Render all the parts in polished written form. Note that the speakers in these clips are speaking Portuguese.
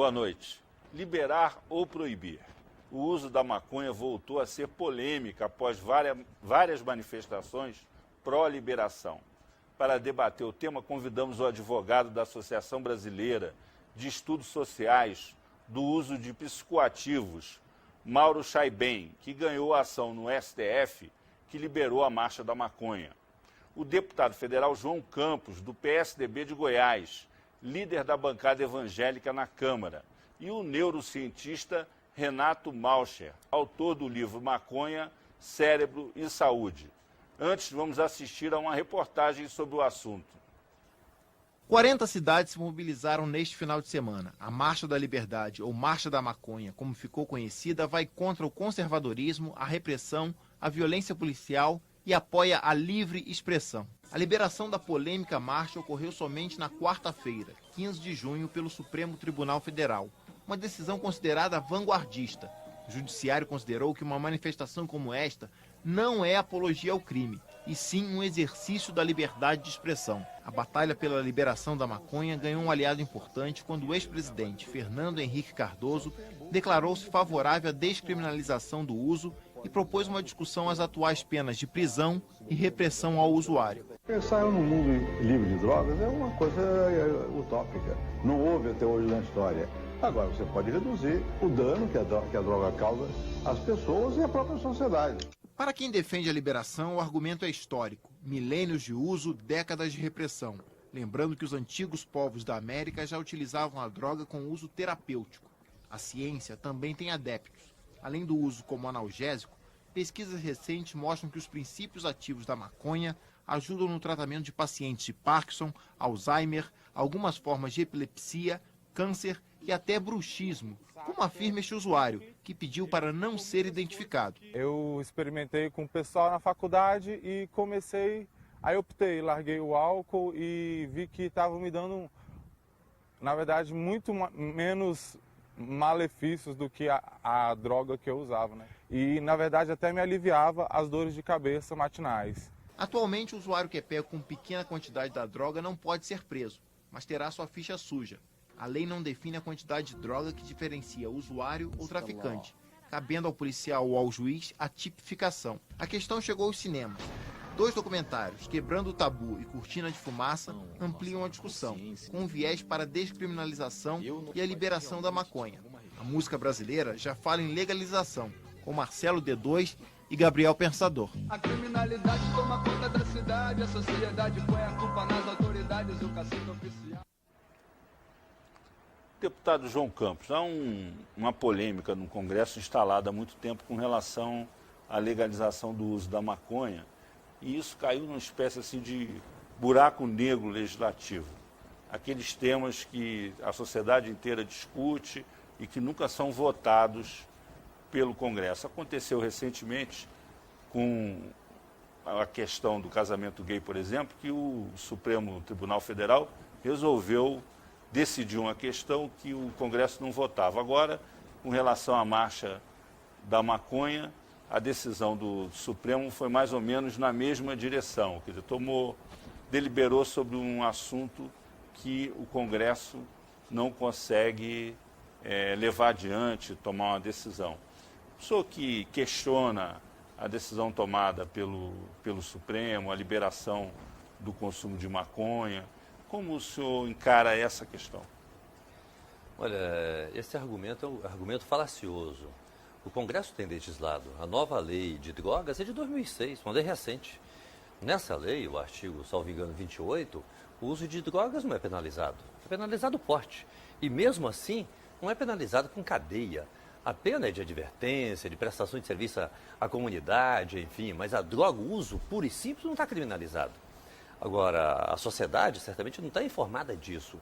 Boa noite. Liberar ou proibir? O uso da maconha voltou a ser polêmica após várias manifestações pró-liberação. Para debater o tema, convidamos o advogado da Associação Brasileira de Estudos Sociais do Uso de Psicoativos, Mauro Chaiben, que ganhou a ação no STF que liberou a marcha da maconha. O deputado federal João Campos, do PSDB de Goiás, líder da bancada evangélica na Câmara, e o neurocientista Renato Malcher, autor do livro Maconha, Cérebro e Saúde. Antes, vamos assistir a uma reportagem sobre o assunto. 40 cidades se mobilizaram neste final de semana. A Marcha da Liberdade, ou Marcha da Maconha, como ficou conhecida, vai contra o conservadorismo, a repressão, a violência policial e apoia a livre expressão. A liberação da polêmica marcha ocorreu somente na quarta-feira, 15 de junho, pelo Supremo Tribunal Federal. Uma decisão considerada vanguardista. O Judiciário considerou que uma manifestação como esta não é apologia ao crime, e sim um exercício da liberdade de expressão. A batalha pela liberação da maconha ganhou um aliado importante quando o ex-presidente Fernando Henrique Cardoso declarou-se favorável à descriminalização do uso e propôs uma discussão às atuais penas de prisão e repressão ao usuário. Pensar num mundo livre de drogas é uma coisa utópica. Não houve até hoje na história. Agora você pode reduzir o dano que a droga causa às pessoas e à própria sociedade. Para quem defende a liberação, o argumento é histórico. Milênios de uso, décadas de repressão. Lembrando que os antigos povos da América já utilizavam a droga com uso terapêutico. A ciência também tem adeptos. Além do uso como analgésico, pesquisas recentes mostram que os princípios ativos da maconha ajudam no tratamento de pacientes de Parkinson, Alzheimer, algumas formas de epilepsia, câncer e até bruxismo, como afirma este usuário, que pediu para não ser identificado. Eu experimentei com o pessoal na faculdade e aí optei, larguei o álcool e vi que estava me dando, na verdade, muito menos malefícios do que a droga que eu usava, né? E, na verdade, até me aliviava as dores de cabeça matinais. Atualmente, o usuário que é pego com pequena quantidade da droga não pode ser preso, mas terá sua ficha suja. A lei não define a quantidade de droga que diferencia usuário ou traficante, cabendo ao policial ou ao juiz a tipificação. A questão chegou aos cinemas. 2 documentários, Quebrando o Tabu e Cortina de Fumaça, ampliam a discussão, com um viés para a descriminalização e a liberação da maconha. A música brasileira já fala em legalização, com Marcelo D2 e Gabriel Pensador. A criminalidade toma conta da cidade, a sociedade põe a culpa nas autoridades, o cacique oficial. Deputado João Campos, há uma polêmica no Congresso instalada há muito tempo com relação à legalização do uso da maconha, e isso caiu numa espécie assim de buraco negro legislativo. Aqueles temas que a sociedade inteira discute e que nunca são votados pelo Congresso. Aconteceu recentemente com a questão do casamento gay, por exemplo, que o Supremo Tribunal Federal decidiu uma questão que o Congresso não votava. Agora, com relação à marcha da maconha, a decisão do Supremo foi mais ou menos na mesma direção, quer dizer, deliberou sobre um assunto que o Congresso não consegue levar adiante, tomar uma decisão. O senhor que questiona a decisão tomada pelo Supremo, a liberação do consumo de maconha, como o senhor encara essa questão? Olha, esse argumento é um argumento falacioso. O Congresso tem legislado. A nova lei de drogas é de 2006, uma lei recente. Nessa lei, o artigo, salvo engano, 28, o uso de drogas não é penalizado. É penalizado o porte. E mesmo assim, não é penalizado com cadeia. A pena é de advertência, de prestação de serviço à comunidade, enfim, mas a droga, o uso puro e simples, não está criminalizado. Agora, a sociedade certamente não está informada disso,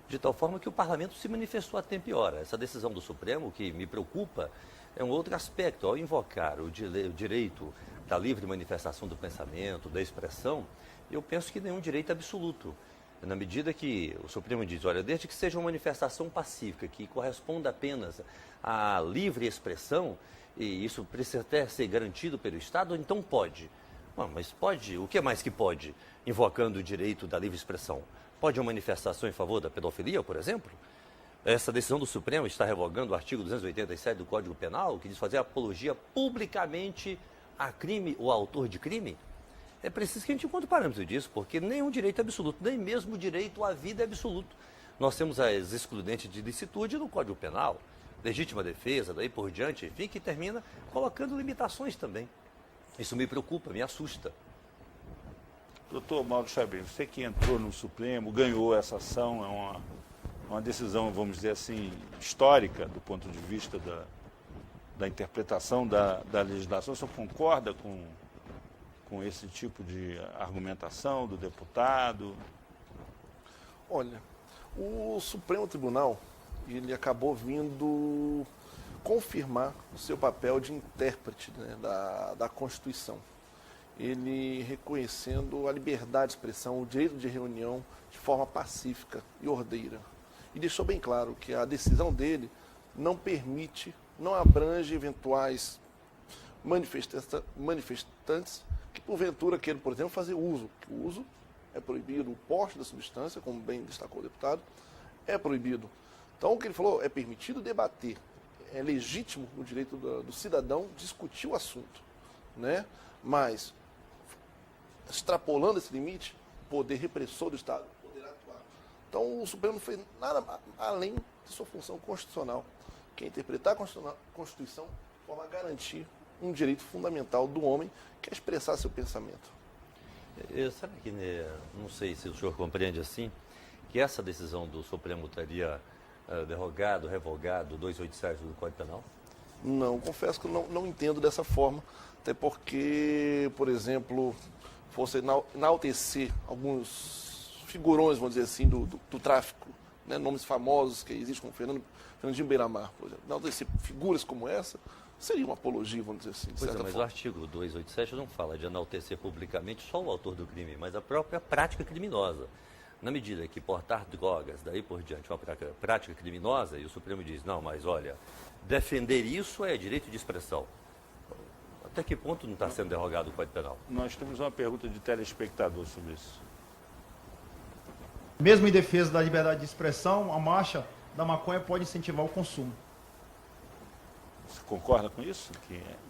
de tal forma que o parlamento se manifestou a tempo e hora. Essa decisão do Supremo, que me preocupa, é um outro aspecto. Ao invocar o direito da livre manifestação do pensamento, da expressão, eu penso que nenhum direito absoluto. Na medida que o Supremo diz, olha, desde que seja uma manifestação pacífica, que corresponda apenas à livre expressão, e isso precisa até ser garantido pelo Estado, então pode. Bom, mas pode, o que mais que pode, invocando o direito da livre expressão? Pode uma manifestação em favor da pedofilia, por exemplo? Essa decisão do Supremo está revogando o artigo 287 do Código Penal, que diz fazer apologia publicamente a crime ou autor de crime? É preciso que a gente encontre parâmetro disso, porque nenhum direito é absoluto, nem mesmo o direito à vida é absoluto. Nós temos as excludentes de licitude no Código Penal, legítima defesa, daí por diante, enfim, que termina colocando limitações também. Isso me preocupa, me assusta. Doutor Mauro Chabin, você que entrou no Supremo, ganhou essa ação, é uma decisão, vamos dizer assim, histórica do ponto de vista da interpretação da legislação. O senhor concorda com esse tipo de argumentação do deputado? Olha, o Supremo Tribunal, ele acabou vindo confirmar o seu papel de intérprete, né, da Constituição. Ele reconhecendo a liberdade de expressão, o direito de reunião de forma pacífica e ordeira. E deixou bem claro que a decisão dele não permite, não abrange eventuais manifestantes que porventura queiram, por exemplo, fazer uso. O uso é proibido, o porte da substância, como bem destacou o deputado, é proibido. Então, o que ele falou, é permitido debater, é legítimo o direito do cidadão discutir o assunto, né? Mas, extrapolando esse limite, o poder repressor do Estado poderá atuar. Então, o Supremo não fez nada além de sua função constitucional, que é interpretar a Constituição de forma a garantir um direito fundamental do homem, que é expressar seu pensamento. Será que, não sei se o senhor compreende assim, que essa decisão do Supremo teria revogado 287 do Código Penal? Não, confesso que eu não entendo dessa forma, até porque, por exemplo, fosse enaltecer alguns figurões, vamos dizer assim, do tráfico, né, nomes famosos que existem, como Fernandinho Beiramar, por exemplo. Enaltecer figuras como essa seria uma apologia, vamos dizer assim, de certa forma. Mas o artigo 287 não fala de enaltecer publicamente só o autor do crime, mas a própria prática criminosa. Na medida que portar drogas, daí por diante, uma prática criminosa, e o Supremo diz, não, mas olha, defender isso é direito de expressão. Até que ponto não está sendo derrogado o Código Penal? Nós temos uma pergunta de telespectador sobre isso. Mesmo em defesa da liberdade de expressão, a marcha da maconha pode incentivar o consumo. Você concorda com isso?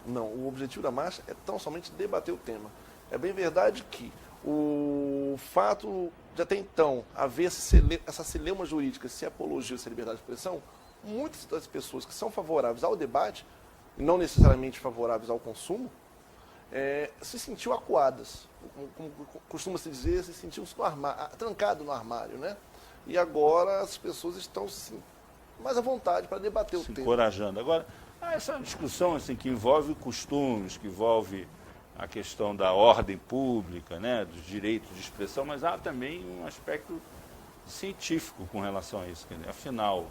Não, o objetivo da marcha é tão somente debater o tema. É bem verdade que o fato de até então haver essa celeuma jurídica, se apologia essa liberdade de expressão, muitas das pessoas que são favoráveis ao debate, e não necessariamente favoráveis ao consumo, se sentiu acuadas. Como costuma-se dizer, se sentiu trancado no armário, né? E agora as pessoas estão mais à vontade para debater o tema. Encorajando. Agora, essa discussão assim, que envolve costumes, que envolve a questão da ordem pública, né, dos direitos de expressão, mas há também um aspecto científico com relação a isso. Afinal,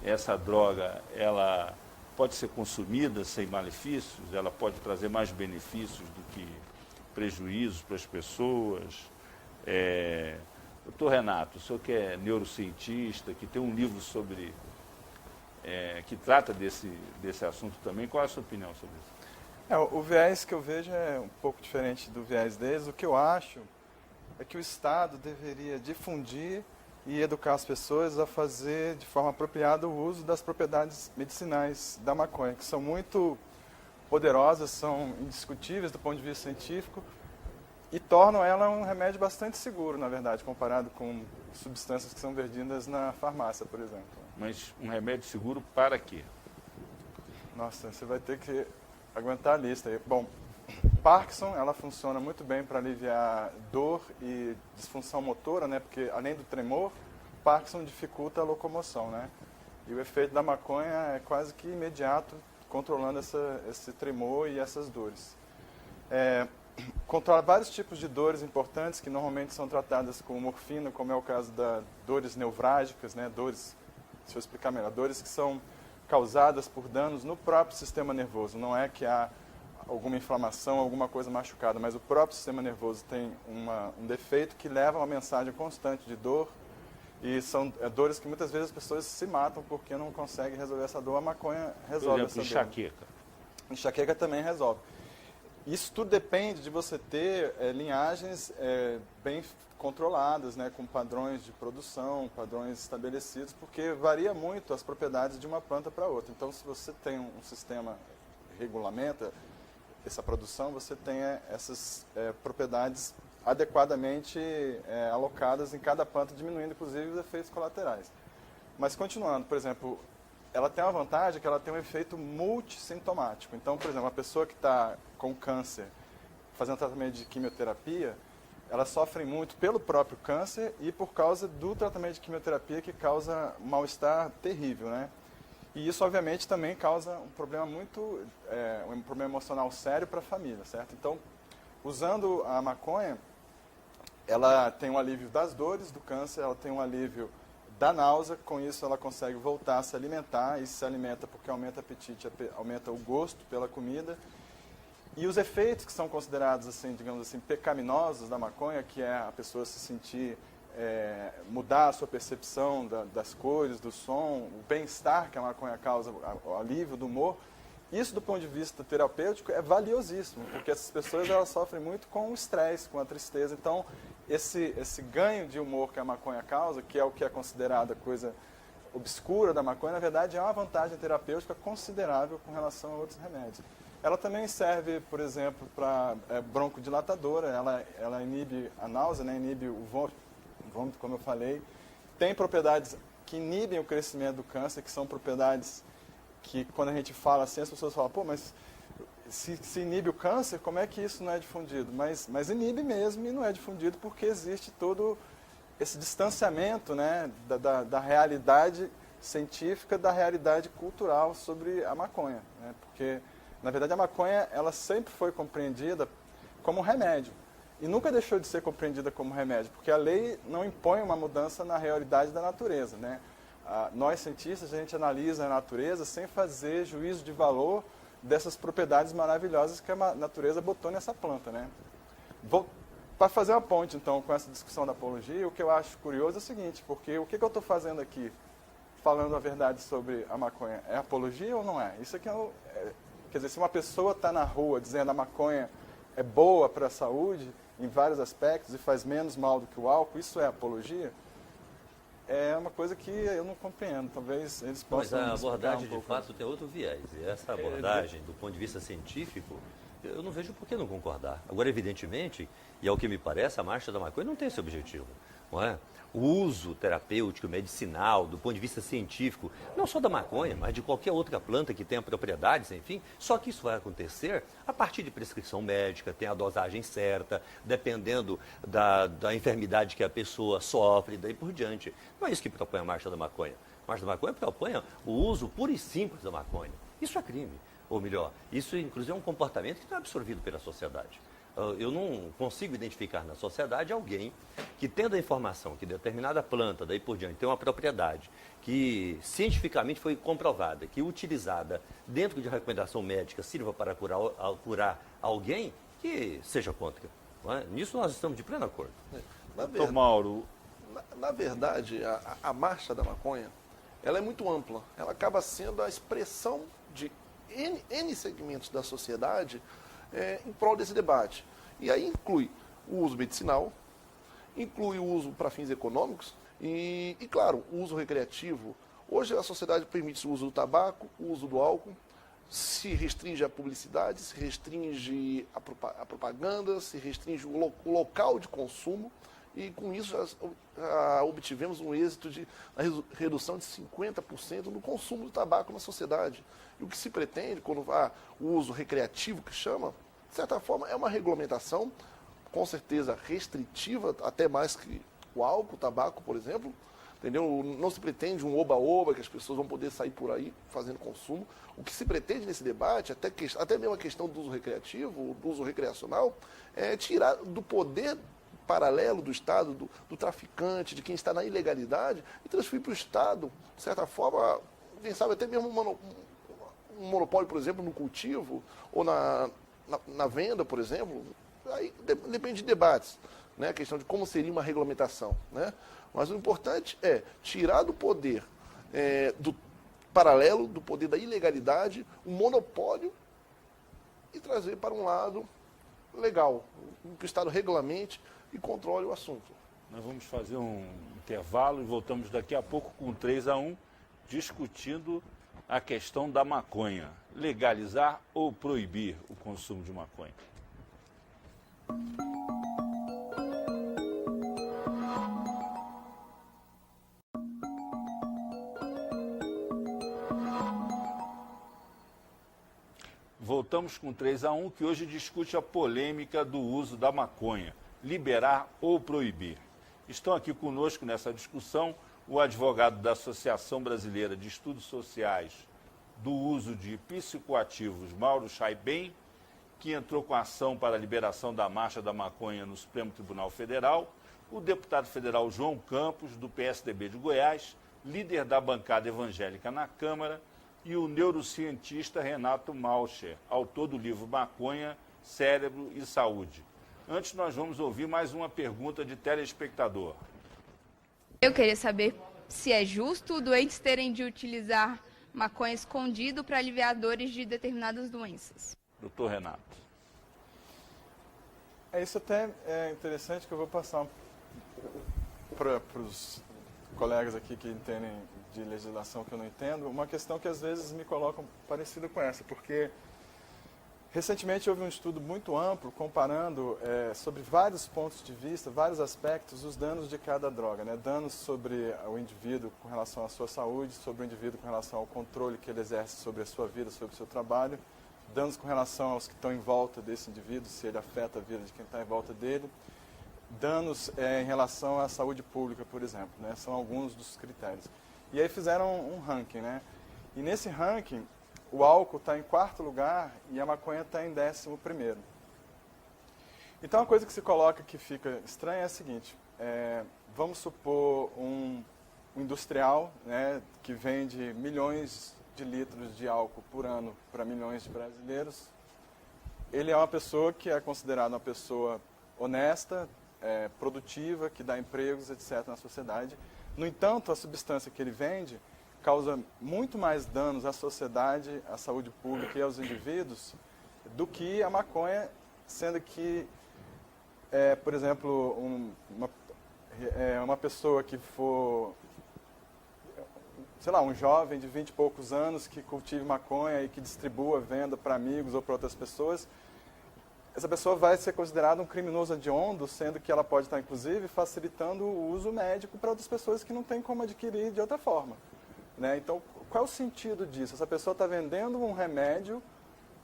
essa droga, ela pode ser consumida sem malefícios, ela pode trazer mais benefícios do que prejuízos para as pessoas. Doutor Renato, o senhor que é neurocientista, que tem um livro sobre que trata desse assunto também, qual é a sua opinião sobre isso? O viés que eu vejo é um pouco diferente do viés deles. O que eu acho é que o Estado deveria difundir e educar as pessoas a fazer de forma apropriada o uso das propriedades medicinais da maconha, que são muito poderosas, são indiscutíveis do ponto de vista científico e tornam ela um remédio bastante seguro, na verdade, comparado com substâncias que são vendidas na farmácia, por exemplo. Mas um remédio seguro para quê? Nossa, você vai ter que aguentar a lista aí. Bom, Parkinson, ela funciona muito bem para aliviar dor e disfunção motora, né? Porque além do tremor, Parkinson dificulta a locomoção, né? E o efeito da maconha é quase que imediato, controlando esse tremor e essas dores. Controla vários tipos de dores importantes que normalmente são tratadas com morfina, como é o caso das dores nevrálgicas, né? Dores, deixa eu explicar melhor, dores que são causadas por danos no próprio sistema nervoso. Não é que há alguma inflamação, alguma coisa machucada, mas o próprio sistema nervoso tem um defeito que leva a uma mensagem constante de dor, e são dores que muitas vezes as pessoas se matam porque não conseguem resolver essa dor. A maconha resolve essa dor. Enxaqueca. Enxaqueca também resolve. Isso tudo depende de você ter linhagens bem controladas, né, com padrões de produção, padrões estabelecidos, porque varia muito as propriedades de uma planta para outra. Então, se você tem um sistema que regulamenta essa produção, você tem essas propriedades adequadamente alocadas em cada planta, diminuindo, inclusive, os efeitos colaterais. Mas, continuando, por exemplo, ela tem uma vantagem que ela tem um efeito multissintomático. Então, por exemplo, uma pessoa que está com câncer, fazendo tratamento de quimioterapia, ela sofre muito pelo próprio câncer e por causa do tratamento de quimioterapia, que causa um mal-estar terrível, né? E isso, obviamente, também causa um problema um problema emocional sério para a família, certo? Então, usando a maconha, ela tem um alívio das dores do câncer, ela tem um alívio da náusea, com isso ela consegue voltar a se alimentar, e se alimenta porque aumenta o apetite, aumenta o gosto pela comida. E os efeitos que são considerados, assim, digamos assim, pecaminosos da maconha, que é a pessoa se sentir, mudar a sua percepção das cores, do som, o bem-estar que a maconha causa, o alívio do humor, isso do ponto de vista terapêutico é valiosíssimo, porque essas pessoas elas sofrem muito com o estresse, com a tristeza. Então, esse ganho de humor que a maconha causa, que é o que é considerada coisa obscura da maconha, na verdade é uma vantagem terapêutica considerável com relação a outros remédios. Ela também serve, por exemplo, para broncodilatadora, ela inibe a náusea, né, inibe o vômito, como eu falei. Tem propriedades que inibem o crescimento do câncer, que são propriedades que, quando a gente fala assim, as pessoas falam, pô, mas se inibe o câncer, como é que isso não é difundido? Mas inibe mesmo e não é difundido porque existe todo esse distanciamento, né, da realidade científica, da realidade cultural sobre a maconha, né? Porque, na verdade, a maconha ela sempre foi compreendida como remédio e nunca deixou de ser compreendida como remédio, porque a lei não impõe uma mudança na realidade da natureza, né? Nós, cientistas, a gente analisa a natureza sem fazer juízo de valor dessas propriedades maravilhosas que a natureza botou nessa planta, né? Para fazer uma ponte, então, com essa discussão da apologia, o que eu acho curioso é o seguinte, porque o que eu estou fazendo aqui, falando a verdade sobre a maconha, é apologia ou não é? Isso aqui quer dizer, se uma pessoa está na rua dizendo a maconha é boa para a saúde, em vários aspectos, e faz menos mal do que o álcool, isso é apologia? É uma coisa que eu não compreendo. Talvez eles possam. Mas a abordagem, de fato, tem outro viés. E essa abordagem, do ponto de vista científico, eu não vejo por que não concordar. Agora, evidentemente, e ao que me parece, a marcha da maconha não tem esse objetivo, não é? O uso terapêutico, medicinal, do ponto de vista científico, não só da maconha, mas de qualquer outra planta que tenha propriedades, enfim, só que isso vai acontecer a partir de prescrição médica, tem a dosagem certa, dependendo da enfermidade que a pessoa sofre, daí por diante. Não é isso que propõe a marcha da maconha. A marcha da maconha propõe o uso puro e simples da maconha. Isso é crime, ou melhor, isso inclusive é um comportamento que não é absorvido pela sociedade. Eu não consigo identificar na sociedade alguém que, tendo a informação que determinada planta, daí por diante, tem uma propriedade que cientificamente foi comprovada, que utilizada dentro de recomendação médica sirva para curar alguém, que seja contra. Não é? Nisso nós estamos de pleno acordo. Doutor Mauro, na verdade, a marcha da maconha, ela é muito ampla. Ela acaba sendo a expressão de N segmentos da sociedade em prol desse debate. E aí inclui o uso medicinal, inclui o uso para fins econômicos e, claro, o uso recreativo. Hoje a sociedade permite o uso do tabaco, o uso do álcool, se restringe a publicidade, se restringe a propaganda, se restringe o local de consumo e com isso obtivemos um êxito de redução de 50% no consumo do tabaco na sociedade. E o que se pretende, quando o uso recreativo, que chama, de certa forma, é uma regulamentação, com certeza restritiva, até mais que o álcool, o tabaco, por exemplo. Entendeu? Não se pretende um oba-oba, que as pessoas vão poder sair por aí fazendo consumo. O que se pretende nesse debate, até mesmo a questão do uso recreativo, do uso recreacional, é tirar do poder paralelo do Estado, do traficante, de quem está na ilegalidade, e transferir para o Estado, de certa forma, quem sabe até mesmo um monopólio, por exemplo, no cultivo ou na venda, por exemplo. Aí depende de debates, né? A questão de como seria uma regulamentação, né? Mas o importante é tirar do poder do paralelo, do poder da ilegalidade, um monopólio e trazer para um lado legal, que o Estado regulamente e controle o assunto. Nós vamos fazer um intervalo e voltamos daqui a pouco com 3-1, discutindo a questão da maconha. Legalizar ou proibir o consumo de maconha? Voltamos com 3-1, que hoje discute a polêmica do uso da maconha. Liberar ou proibir? Estão aqui conosco nessa discussão o advogado da Associação Brasileira de Estudos Sociais do Uso de Psicoativos, Mauro Chaibem, que entrou com ação para a liberação da marcha da maconha no Supremo Tribunal Federal, o deputado federal João Campos, do PSDB de Goiás, líder da bancada evangélica na Câmara, e o neurocientista Renato Malcher, autor do livro Maconha, Cérebro e Saúde. Antes, nós vamos ouvir mais uma pergunta de telespectador. Eu queria saber se é justo doentes terem de utilizar maconha escondido para aliviar dores de determinadas doenças. Doutor Renato. Isso até é interessante, que eu vou passar para os colegas aqui que entendem de legislação que eu não entendo, uma questão que às vezes me colocam parecida com essa, porque recentemente houve um estudo muito amplo comparando sobre vários pontos de vista, vários aspectos, os danos de cada droga, né? Danos sobre o indivíduo com relação à sua saúde, sobre o indivíduo com relação ao controle que ele exerce sobre a sua vida, sobre o seu trabalho, danos com relação aos que estão em volta desse indivíduo, se ele afeta a vida de quem está em volta dele, danos em relação à saúde pública, por exemplo, né? São alguns dos critérios. E aí fizeram um ranking, né? E nesse ranking, o álcool está em 4º lugar e a maconha está em 11º. Então, a coisa que se coloca que fica estranha é a seguinte, vamos supor um industrial, né, que vende milhões de litros de álcool por ano para milhões de brasileiros. Ele é uma pessoa que é considerada uma pessoa honesta, produtiva, que dá empregos, etc., na sociedade. No entanto, a substância que ele vende causa muito mais danos à sociedade, à saúde pública e aos indivíduos do que a maconha, sendo que, por exemplo, uma pessoa que for, sei lá, um jovem de 20 e poucos anos que cultive maconha e que distribua, venda para amigos ou para outras pessoas, essa pessoa vai ser considerada um criminoso hediondo, sendo que ela pode estar, inclusive, facilitando o uso médico para outras pessoas que não têm como adquirir de outra forma. Né? Então, qual é o sentido disso? Essa pessoa está vendendo um remédio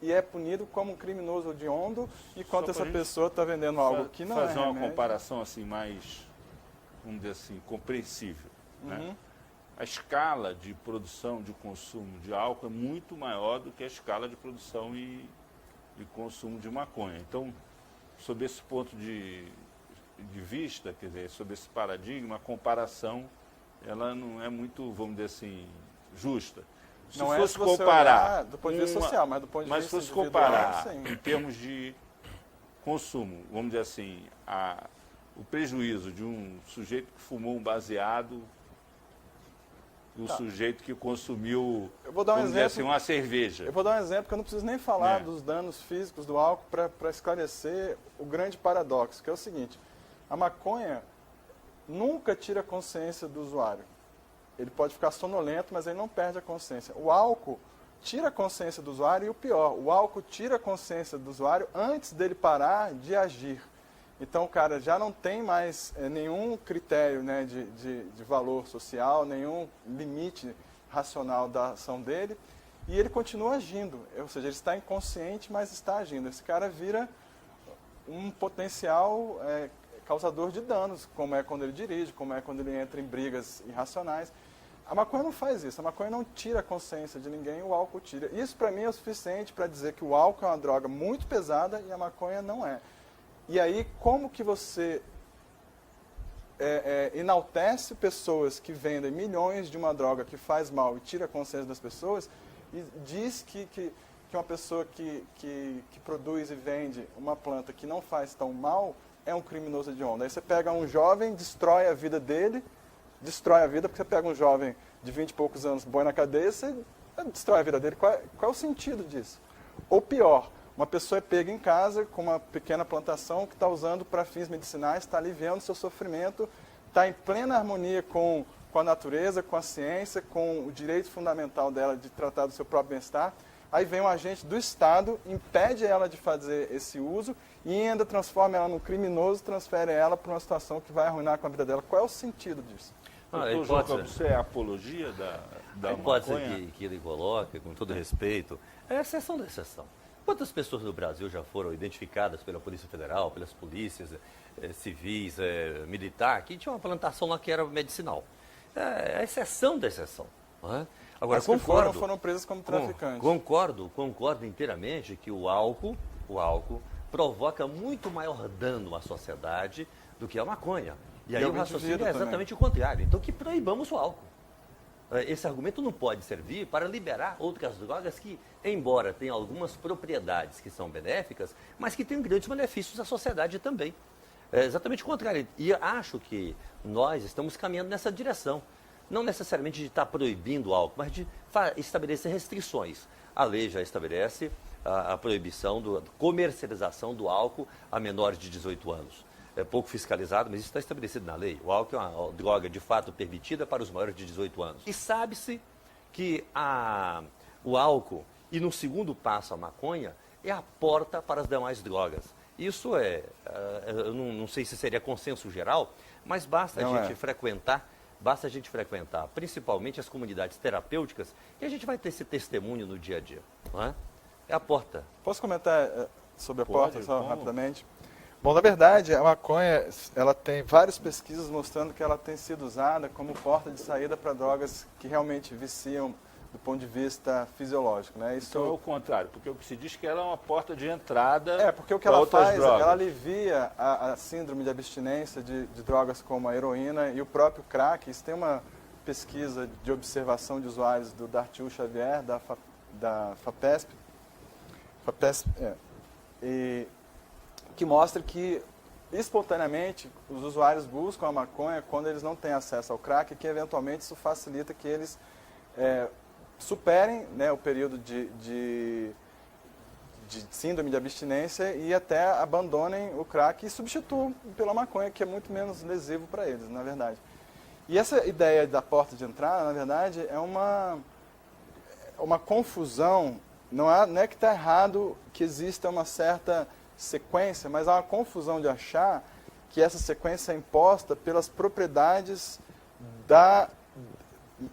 e é punido como um criminoso hediondo, enquanto essa pessoa está vendendo algo que não é remédio. Fazer uma comparação assim mais, vamos dizer assim, compreensível. Né? A escala de produção, de consumo de álcool é muito maior do que a escala de produção e consumo de maconha. Então, sob esse ponto de vista, quer dizer, sob esse paradigma, a comparação ela não é muito, vamos dizer assim, justa. Se não fosse se você comparar olhar do ponto de vista social, mas do ponto de vista se fosse individual, comparar sim. em termos de consumo, vamos dizer assim, o prejuízo de um sujeito que fumou um baseado, do sujeito que consumiu, vamos dizer assim, uma cerveja. Eu vou dar um exemplo que eu não preciso nem falar dos danos físicos do álcool para esclarecer o grande paradoxo, que é o seguinte: a maconha nunca tira a consciência do usuário. Ele pode ficar sonolento, mas ele não perde a consciência. O álcool tira a consciência do usuário e o pior, o álcool tira a consciência do usuário antes dele parar de agir. Então, o cara já não tem mais nenhum critério, né, de valor social, nenhum limite racional da ação dele, e ele continua agindo. Ou seja, ele está inconsciente, mas está agindo. Esse cara vira um potencial causador de danos, como é quando ele dirige, como é quando ele entra em brigas irracionais. A maconha não faz isso, a maconha não tira a consciência de ninguém, o álcool tira. Isso, para mim, é o suficiente para dizer que o álcool é uma droga muito pesada e a maconha não é. E aí, como que você enaltece pessoas que vendem milhões de uma droga que faz mal e tira a consciência das pessoas e diz que uma pessoa que produz e vende uma planta que não faz tão mal é um criminoso hediondo? Aí você pega um jovem, destrói a vida dele, destrói a vida, porque você pega um jovem de 20 e poucos anos, põe na cadeia, você destrói a vida dele. Qual é o sentido disso? Ou pior, Uma pessoa é pega em casa com uma pequena plantação que está usando para fins medicinais, está aliviando o seu sofrimento, está em plena harmonia com a natureza, com a ciência, com o direito fundamental dela de tratar do seu próprio bem-estar. Aí vem um agente do Estado, impede ela de fazer esse uso e ainda transforma ela num criminoso, transfere ela para uma situação que vai arruinar com a vida dela. Qual é o sentido disso? Você é apologia da hipótese que ele coloca, com todo respeito, é a exceção da exceção. Quantas pessoas no Brasil já foram identificadas pela Polícia Federal, pelas polícias civis, militar, que tinha uma plantação lá que era medicinal? É a exceção da exceção. Não é? Agora, foram presas como traficantes. Concordo inteiramente que o álcool provoca muito maior dano à sociedade do que a maconha. E aí o raciocínio é exatamente o contrário. Então que proibamos o álcool. Esse argumento não pode servir para liberar outras drogas que, embora tenham algumas propriedades que são benéficas, mas que têm grandes benefícios à sociedade também. É exatamente o contrário. E acho que nós estamos caminhando nessa direção. Não necessariamente de estar proibindo o álcool, mas de estabelecer restrições. A lei já estabelece a proibição da comercialização do álcool a menores de 18 anos. É pouco fiscalizado, mas isso está estabelecido na lei. O álcool é uma droga de fato permitida para os maiores de 18 anos. E sabe-se que o álcool, e no segundo passo a maconha, é a porta para as demais drogas. Isso eu não sei se seria consenso geral, mas basta a gente frequentar principalmente as comunidades terapêuticas e a gente vai ter esse testemunho no dia a dia. Não é? É a porta. Posso comentar sobre a porta só rapidamente? Bom, na verdade, a maconha, ela tem várias pesquisas mostrando que ela tem sido usada como porta de saída para drogas que realmente viciam do ponto de vista fisiológico, né? Isso então é o contrário, porque o que se diz que ela é uma porta de entrada porque o que ela faz, ela alivia a síndrome de abstinência de drogas como a heroína e o próprio crack. Isso tem uma pesquisa de observação de usuários do Dartil Xavier, da FAPESP, e que mostra que, espontaneamente, os usuários buscam a maconha quando eles não têm acesso ao crack e que, eventualmente, isso facilita que eles superem, né, o período de síndrome de abstinência e até abandonem o crack e substituam pela maconha, que é muito menos lesivo para eles, na verdade. E essa ideia da porta de entrada, na verdade, é uma confusão. Não é que está errado que exista uma certa sequência, mas há uma confusão de achar que essa sequência é imposta pelas propriedades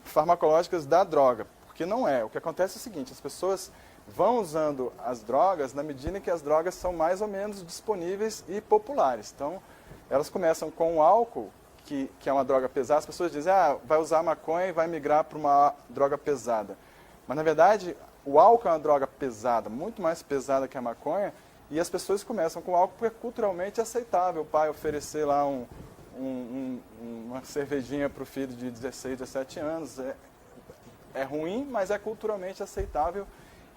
farmacológicas da droga, porque não é. O que acontece é o seguinte: as pessoas vão usando as drogas na medida em que as drogas são mais ou menos disponíveis e populares. Então, elas começam com o álcool, que é uma droga pesada. As pessoas dizem, vai usar maconha e vai migrar para uma droga pesada. Mas, na verdade, o álcool é uma droga pesada, muito mais pesada que a maconha. E as pessoas começam com álcool porque é culturalmente aceitável o pai oferecer lá uma cervejinha para o filho de 16, 17 anos. É ruim, mas é culturalmente aceitável.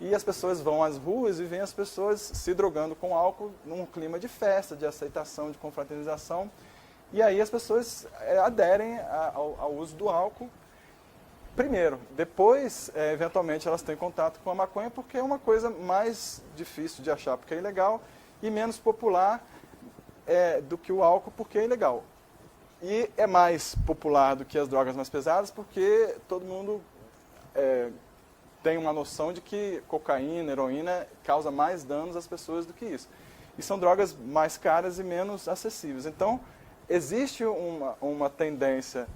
E as pessoas vão às ruas e veem as pessoas se drogando com álcool num clima de festa, de aceitação, de confraternização. E aí as pessoas aderem ao uso do álcool. Primeiro, depois, eventualmente, elas têm contato com a maconha porque é uma coisa mais difícil de achar, porque é ilegal, e menos popular do que o álcool, porque é ilegal. E é mais popular do que as drogas mais pesadas, porque todo mundo tem uma noção de que cocaína, heroína causa mais danos às pessoas do que isso. E são drogas mais caras e menos acessíveis. Então, existe uma tendência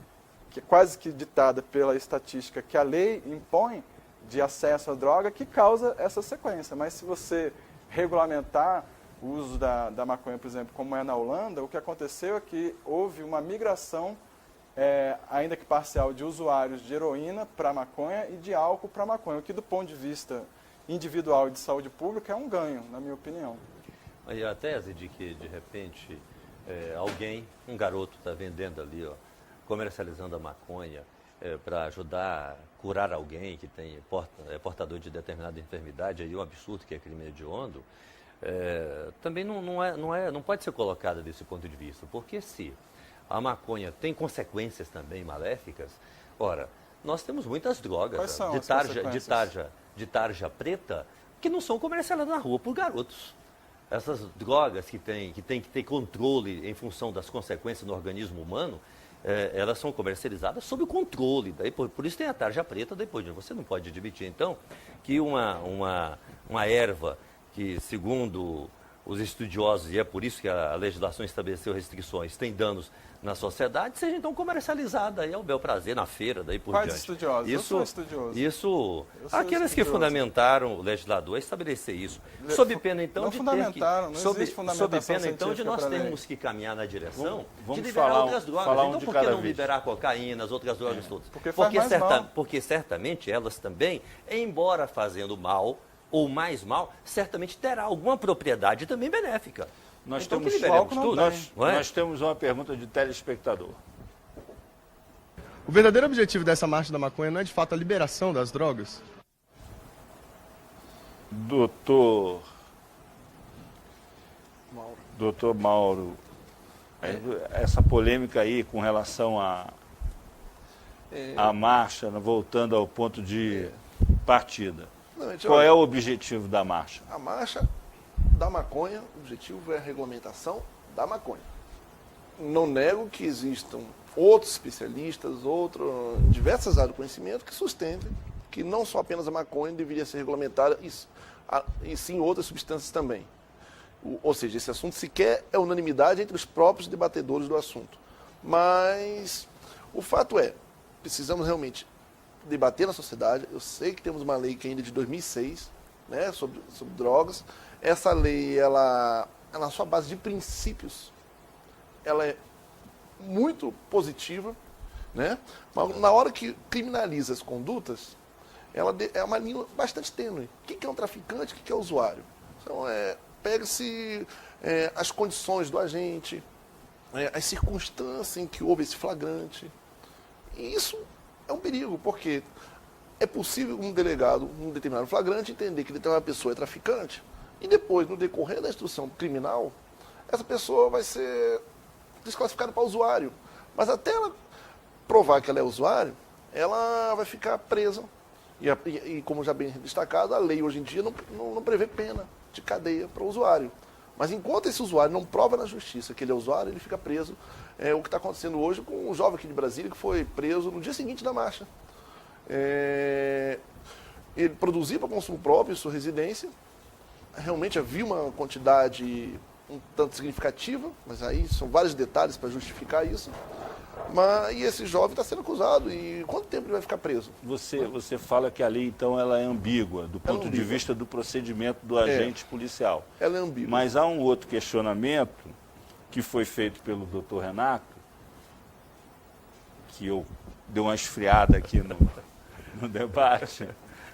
que é quase que ditada pela estatística que a lei impõe de acesso à droga, que causa essa sequência. Mas se você regulamentar o uso da maconha, por exemplo, como é na Holanda, o que aconteceu é que houve uma migração, ainda que parcial, de usuários de heroína para maconha e de álcool para maconha, o que do ponto de vista individual e de saúde pública é um ganho, na minha opinião. E a tese de que, de repente, um garoto está vendendo ali, comercializando a maconha para ajudar a curar alguém que é portador de determinada enfermidade, aí é um absurdo, que é crime hediondo, também não pode ser colocada desse ponto de vista, porque se a maconha tem consequências também maléficas, ora, nós temos muitas drogas. Quais são de tarja preta, que não são comercializadas na rua por garotos. Essas drogas que tem que ter controle em função das consequências no organismo humano, elas são comercializadas sob o controle. Daí, por isso tem a tarja preta depois. Você não pode admitir, então, que uma erva que, segundo os estudiosos, e é por isso que a legislação estabeleceu restrições, tem danos na sociedade, seja então comercializada aí ao bel prazer, na feira, daí por Quais diante. estudiosos? Eu sou estudioso. Isso, Eu sou aqueles que estudioso. fundamentaram o legislador a estabelecer isso. Sob pena, então, Não de fundamentaram, ter não que... existe Sob fundamentação pena, então, de científica nós pra lei. termos que caminhar na direção Vamos de liberar falar outras drogas. falar Então, de por cada que não vez. liberar cocaína, as outras drogas todas? Porque faz mais mal. Porque certamente elas também, embora fazendo mal, ou mais mal, certamente terá alguma propriedade também benéfica. Nós Então, temos que liberemos tudo, não é? nós temos uma pergunta de telespectador. O verdadeiro objetivo dessa marcha da maconha não é de fato a liberação das drogas? Doutor Mauro, essa polêmica aí com relação à marcha, voltando ao ponto de partida. Qual é o objetivo da marcha? A marcha da maconha, o objetivo é a regulamentação da maconha. Não nego que existam outros especialistas, diversas áreas do conhecimento que sustentem que não só apenas a maconha deveria ser regulamentada, e sim outras substâncias também. Ou seja, esse assunto sequer é unanimidade entre os próprios debatedores do assunto. Mas o fato é, precisamos realmente debater na sociedade. Eu sei que temos uma lei que ainda é de 2006, né, sobre drogas. Essa lei, ela na sua base de princípios, ela é muito positiva, né? Mas na hora que criminaliza as condutas, ela é uma linha bastante tênue. O que é um traficante, o que é um usuário? Então, pega-se as condições do agente, as circunstâncias em que houve esse flagrante. E isso é um perigo, porque é possível um delegado, um determinado flagrante, entender que determinada pessoa é traficante, e depois, no decorrer da instrução criminal, essa pessoa vai ser desclassificada para usuário. Mas até ela provar que ela é usuário, ela vai ficar presa. E como já bem destacado, a lei hoje em dia não prevê pena de cadeia para o usuário. Mas enquanto esse usuário não prova na justiça que ele é usuário, ele fica preso. É o que está acontecendo hoje com um jovem aqui de Brasília que foi preso no dia seguinte da marcha. Ele produzia para consumo próprio em sua residência. Realmente havia uma quantidade um tanto significativa, mas aí são vários detalhes para justificar isso. E esse jovem está sendo acusado. E quanto tempo ele vai ficar preso? Você fala que a lei, então, ela é ambígua, do ponto de vista do procedimento do agente policial. Ela é ambígua. Mas há um outro questionamento que foi feito pelo doutor Renato, que eu dei uma esfriada aqui no debate,